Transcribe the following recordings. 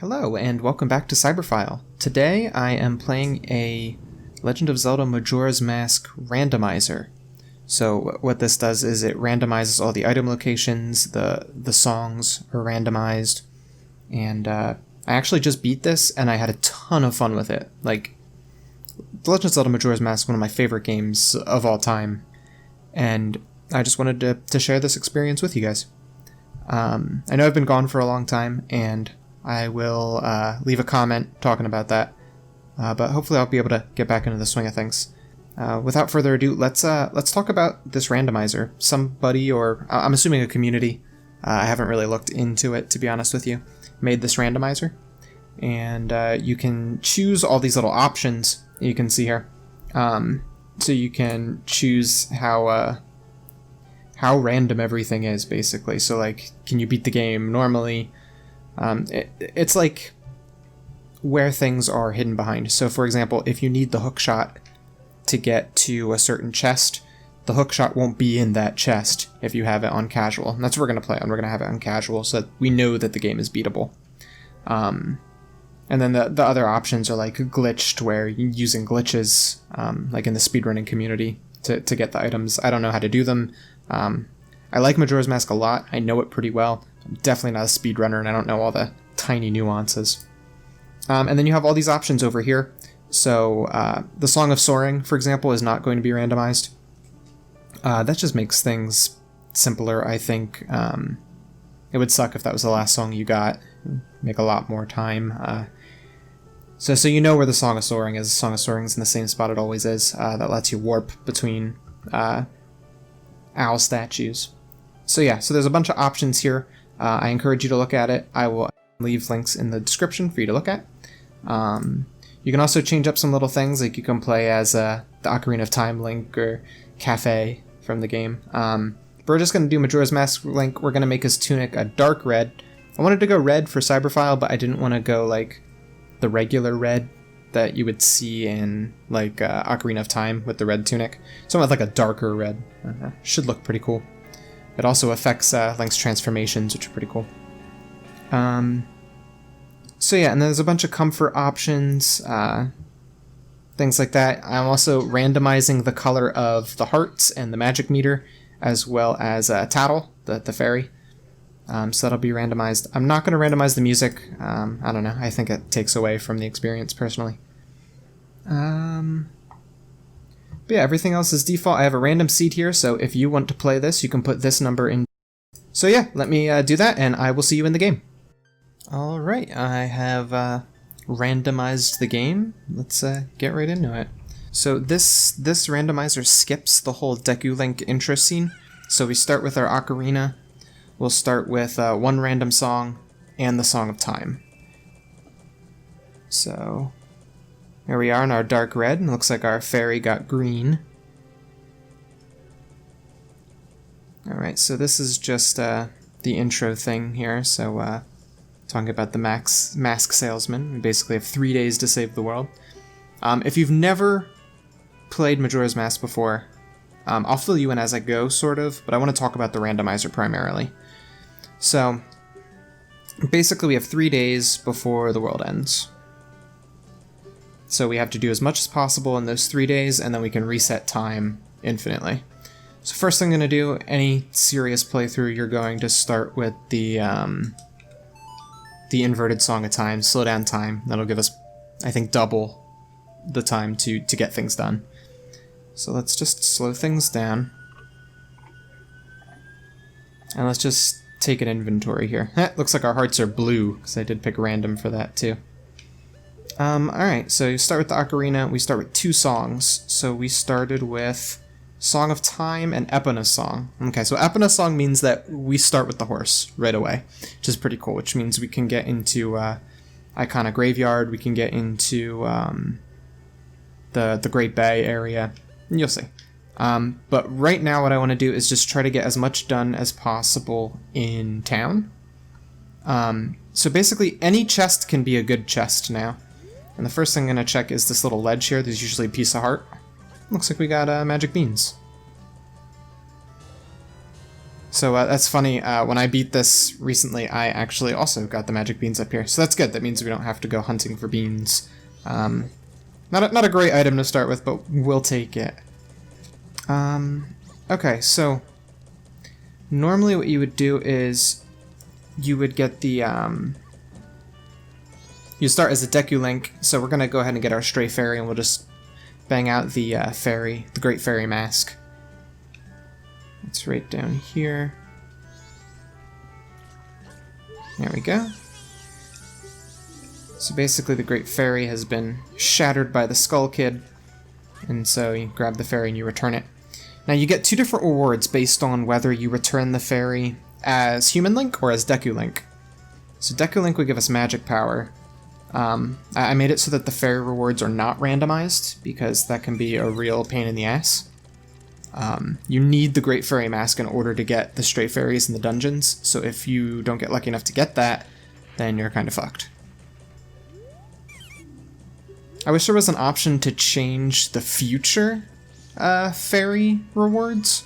Hello and welcome back to Cyberphile. Today I am playing a Legend of Zelda Majora's Mask Randomizer. So what this does is it randomizes all the item locations, the songs are randomized, and I actually just beat this and I had a ton of fun with it. Like, The Legend of Zelda Majora's Mask is one of my favorite games of all time, and I just wanted to share this experience with you guys. I know I've been gone for a long time, and I will leave a comment talking about that, but hopefully I'll be able to get back into the swing of things. Without further ado, let's talk about this randomizer. Somebody, or I'm assuming a community, I haven't really looked into it to be honest with you, made this randomizer, and you can choose all these little options you can see here. So you can choose how random everything is, basically. So like, can you beat the game normally? It's like where things are hidden behind. So for example, if you need the hook shot to get to a certain chest, the hook shot won't be in that chest if you have it on casual. And that's what we're going to play on. We're going to have it on casual so that we know that the game is beatable. And then the other options are like glitched, where you're using glitches, like in the speedrunning community to get the items. I don't know how to do them. I like Majora's Mask a lot. I know it pretty well. I'm definitely not a speedrunner, and I don't know all the tiny nuances. And then you have all these options over here. So the Song of Soaring, for example, is not going to be randomized. That just makes things simpler, I think. It would suck if that was the last song you got. Make a lot more time. So you know where the Song of Soaring is. The Song of Soaring is in the same spot it always is. That lets you warp between owl statues. So yeah, so there's a bunch of options here. I encourage you to look at it. I will leave links in the description for you to look at. You can also change up some little things, like you can play as the Ocarina of Time Link or Cafe from the game. But we're just going to do Majora's Mask Link. We're going to make his tunic a dark red. I wanted to go red for Cyberphile, but I didn't want to go like the regular red that you would see in like Ocarina of Time with the red tunic. So I went with like a darker red. Should look pretty cool. It also affects Link's transformations, which are pretty cool. So yeah, and there's a bunch of comfort options, things like that. I'm also randomizing the color of the hearts and the magic meter, as well as Tattle, the fairy. So that'll be randomized. I'm not going to randomize the music. I don't know. I think it takes away from the experience, personally. But yeah, everything else is default. I have a random seed here, so if you want to play this, you can put this number in. So yeah, let me do that, and I will see you in the game. Alright, I have randomized the game. Let's get right into it. So this randomizer skips the whole Deku Link intro scene. So we start with our ocarina. We'll start with one random song and the Song of Time. So here we are in our dark red, and it looks like our fairy got green. Alright, so this is just the intro thing here, so talking about the mask salesman. We basically have 3 days to save the world. If you've never played Majora's Mask before, I'll fill you in as I go, sort of, but I want to talk about the randomizer primarily. So, basically we have 3 days before the world ends. So we have to do as much as possible in those 3 days, and then we can reset time infinitely. So first thing I'm going to do, any serious playthrough, you're going to start with the inverted Song of Time, slow down time. That'll give us, I think, double the time to get things done. So let's just slow things down. And let's just take an inventory here. Looks like our hearts are blue, because I did pick random for that too. Alright, so you start with the ocarina. We start with 2 songs. So we started with Song of Time and Epona Song. Okay, so Epona Song means that we start with the horse right away, which is pretty cool, which means we can get into Icona Graveyard, we can get into the Great Bay area, and you'll see. But right now what I want to do is just try to get as much done as possible in town. So basically any chest can be a good chest now. And the first thing I'm going to check is this little ledge here. There's usually a piece of heart. Looks like we got magic beans. So that's funny. When I beat this recently, I actually also got the magic beans up here. So that's good. That means we don't have to go hunting for beans. Not a great item to start with, but we'll take it. Okay, so normally what you would do is you would get the... you start as a Deku Link, so we're going to go ahead and get our Stray Fairy, and we'll just bang out the fairy, the Great Fairy Mask. It's right down here. There we go. So basically the Great Fairy has been shattered by the Skull Kid, and so you grab the fairy and you return it. Now you get 2 different rewards based on whether you return the fairy as Human Link or as Deku Link. So Deku Link would give us magic power. I made it so that the fairy rewards are not randomized, because that can be a real pain in the ass. You need the Great Fairy Mask in order to get the Stray Fairies in the dungeons, so if you don't get lucky enough to get that, then you're kind of fucked. I wish there was an option to change the future fairy rewards,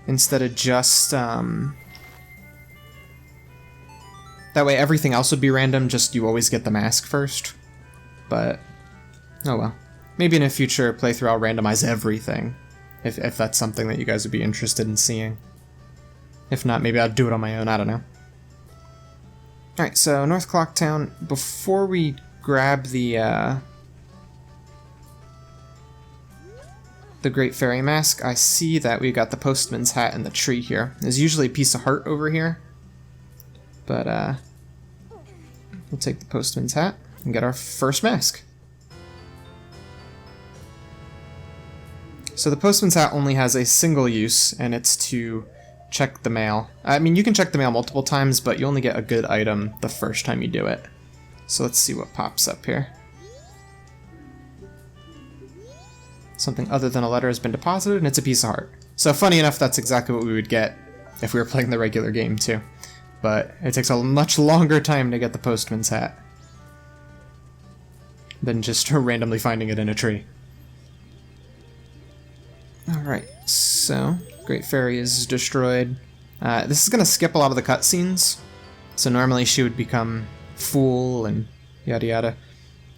instead of just... That way everything else would be random, just you always get the mask first. But, oh well. Maybe in a future playthrough I'll randomize everything, if that's something that you guys would be interested in seeing. If not, maybe I'll do it on my own, I don't know. Alright, so North Clocktown, before we grab the Great Fairy Mask, I see that we got the Postman's Hat in the tree here. There's usually a piece of heart over here. But, we'll take the Postman's Hat and get our first mask. So the Postman's Hat only has a single use, and it's to check the mail. I mean, you can check the mail multiple times, but you only get a good item the first time you do it. So let's see what pops up here. Something other than a letter has been deposited, and it's a piece of heart. So funny enough, that's exactly what we would get if we were playing the regular game, too. But it takes a much longer time to get the Postman's Hat than just randomly finding it in a tree. Alright, so Great Fairy is destroyed. This is going to skip a lot of the cutscenes, so normally she would become Fool and yada yada.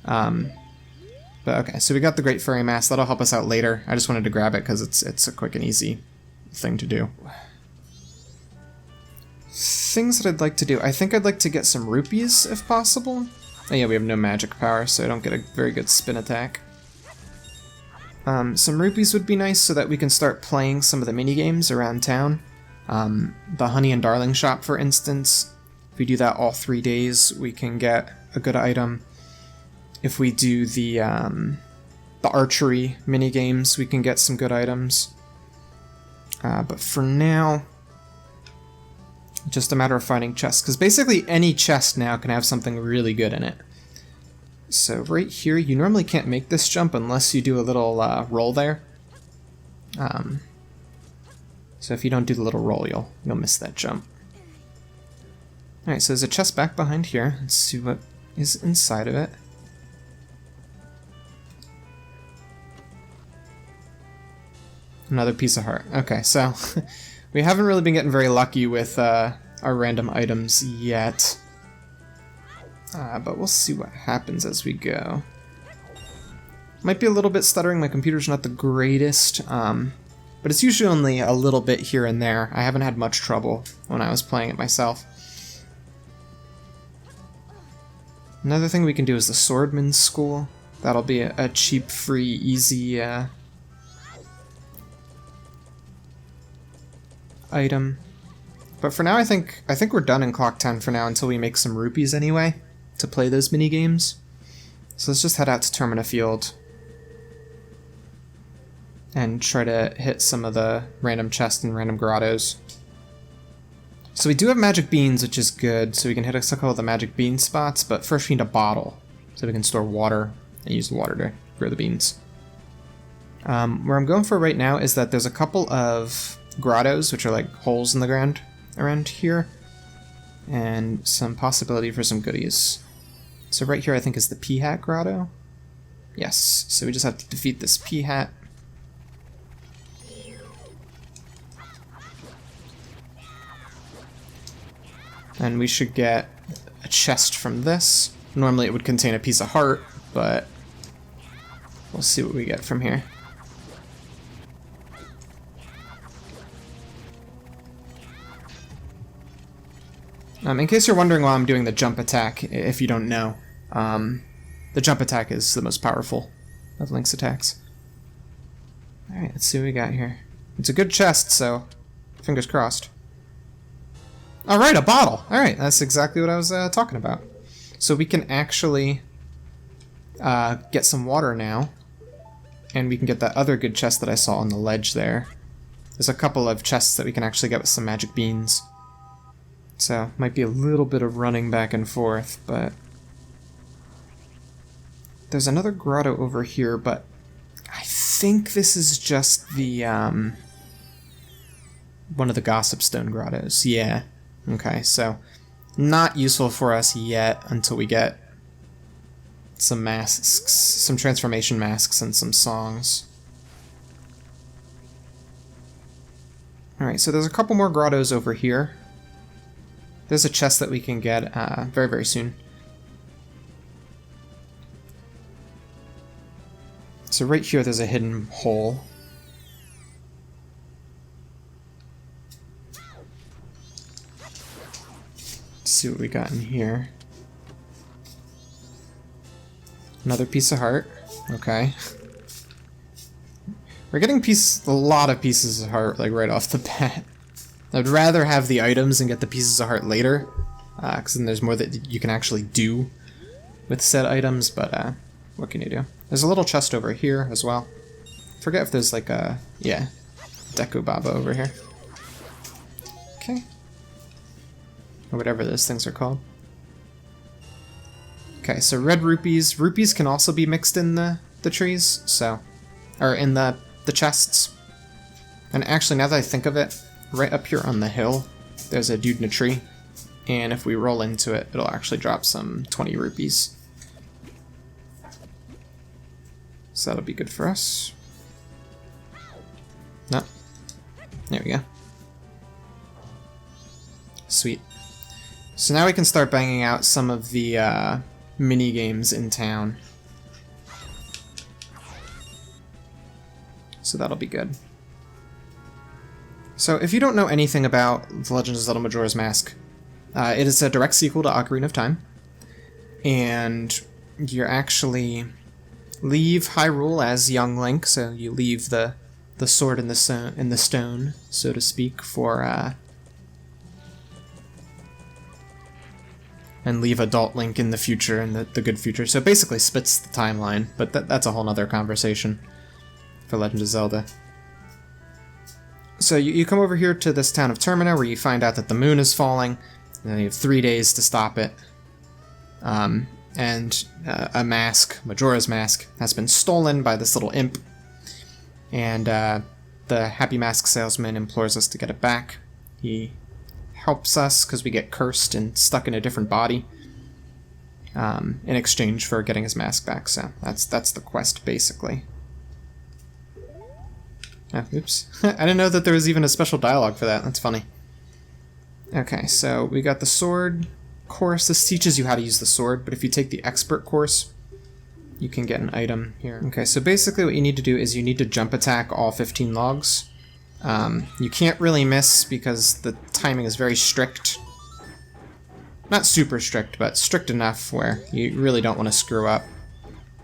But okay, so we got the Great Fairy Mask. That'll help us out later. I just wanted to grab it because it's a quick and easy thing to do. Things that I'd like to do. I think I'd like to get some rupees, if possible. Oh yeah, we have no magic power, so I don't get a very good spin attack. Some rupees would be nice so that we can start playing some of the mini-games around town. The Honey and Darling shop, for instance. If we do that all 3 days, we can get a good item. If we do the archery mini-games, we can get some good items. But for now... just a matter of finding chests, because basically any chest now can have something really good in it. So right here, you normally can't make this jump unless you do a little roll there. So if you don't do the little roll, you'll miss that jump. Alright, so there's a chest back behind here. Let's see what is inside of it. Another piece of heart. Okay, so... we haven't really been getting very lucky with our random items yet. But we'll see what happens as we go. Might be a little bit stuttering, my computer's not the greatest, but it's usually only a little bit here and there. I haven't had much trouble when I was playing it myself. Another thing we can do is the Swordman's School. That'll be a cheap, free, easy item. But for now, I think we're done in Clocktown for now until we make some rupees anyway to play those mini games. So let's just head out to Termina Field and try to hit some of the random chests and random grottos. So we do have magic beans, which is good, so we can hit a couple of the magic bean spots, but first we need a bottle so we can store water and use the water to grow the beans. Where I'm going for right now is that there's a couple of grottos, which are like holes in the ground around here, and some possibility for some goodies. So right here I think is the P-Hat Grotto. Yes, so we just have to defeat this P-Hat. And we should get a chest from this. Normally it would contain a piece of heart, but we'll see what we get from here. In case you're wondering why I'm doing the jump attack, if you don't know, the jump attack is the most powerful of Link's attacks. Alright, let's see what we got here. It's a good chest, so fingers crossed. Alright, a bottle! Alright, that's exactly what I was talking about. So we can actually get some water now, and we can get that other good chest that I saw on the ledge there. There's a couple of chests that we can actually get with some magic beans. So, might be a little bit of running back and forth, but... There's another grotto over here, but I think this is just the, one of the Gossip Stone grottos. Yeah. Okay, so not useful for us yet until we get some masks, some transformation masks and some songs. Alright, so there's a couple more grottos over here. There's a chest that we can get very, very soon. So right here there's a hidden hole. Let's see what we got in here. Another piece of heart. Okay. We're getting a lot of pieces of heart, like, right off the bat. I'd rather have the items and get the pieces of heart later, because then there's more that you can actually do with said items, but what can you do? There's a little chest over here as well. Forget if there's like a, yeah, Deku Baba over here. Okay. Or whatever those things are called. Okay, so red rupees. Rupees can also be mixed in the trees, so, or in the chests. And actually, now that I think of it, right up here on the hill, there's a dude in a tree, and if we roll into it, it'll actually drop some 20 rupees. So that'll be good for us. No. There we go. Sweet. So now we can start banging out some of the mini games in town. So that'll be good. So if you don't know anything about The Legend of Zelda Majora's Mask, it is a direct sequel to Ocarina of Time, and you actually leave Hyrule as young Link, so you leave the sword in the stone, so to speak, for and leave adult Link in the future, in the good future. So it basically splits the timeline, but that's a whole nother conversation for Legend of Zelda. So you come over here to this town of Termina, where you find out that the moon is falling, and you have 3 days to stop it. And a mask, Majora's Mask, has been stolen by this little imp, and the Happy Mask salesman implores us to get it back. He helps us because we get cursed and stuck in a different body in exchange for getting his mask back, so that's the quest, basically. Oh, oops. I didn't know that there was even a special dialogue for that. That's funny. Okay, so we got the sword course. This teaches you how to use the sword, but if you take the expert course, you can get an item here. Okay, so basically what you need to do is you need to jump attack all 15 logs. You can't really miss because the timing is very strict. Not super strict, but strict enough where you really don't want to screw up.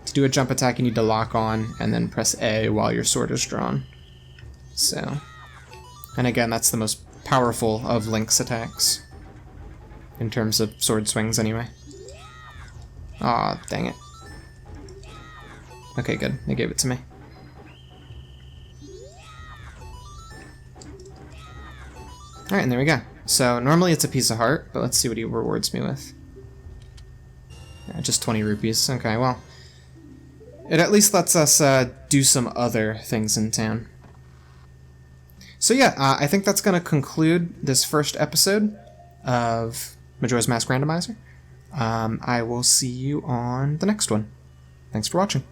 To do a jump attack, you need to lock on and then press A while your sword is drawn. So, and again, that's the most powerful of Link's attacks. In terms of sword swings, anyway. Aw, dang it. Okay, good. They gave it to me. Alright, and there we go. So, normally it's a piece of heart, but let's see what he rewards me with. Yeah, just 20 rupees. Okay, well. It at least lets us do some other things in town. So yeah, I think that's going to conclude this first episode of Majora's Mask Randomizer. I will see you on the next one. Thanks for watching.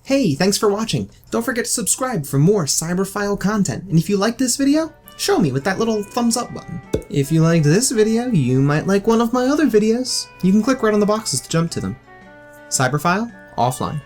Hey, thanks for watching. Don't forget to subscribe for more Cyberphile content. And if you like this video, show me with that little thumbs up button. If you liked this video, you might like one of my other videos. You can click right on the boxes to jump to them. Cyberphile, offline.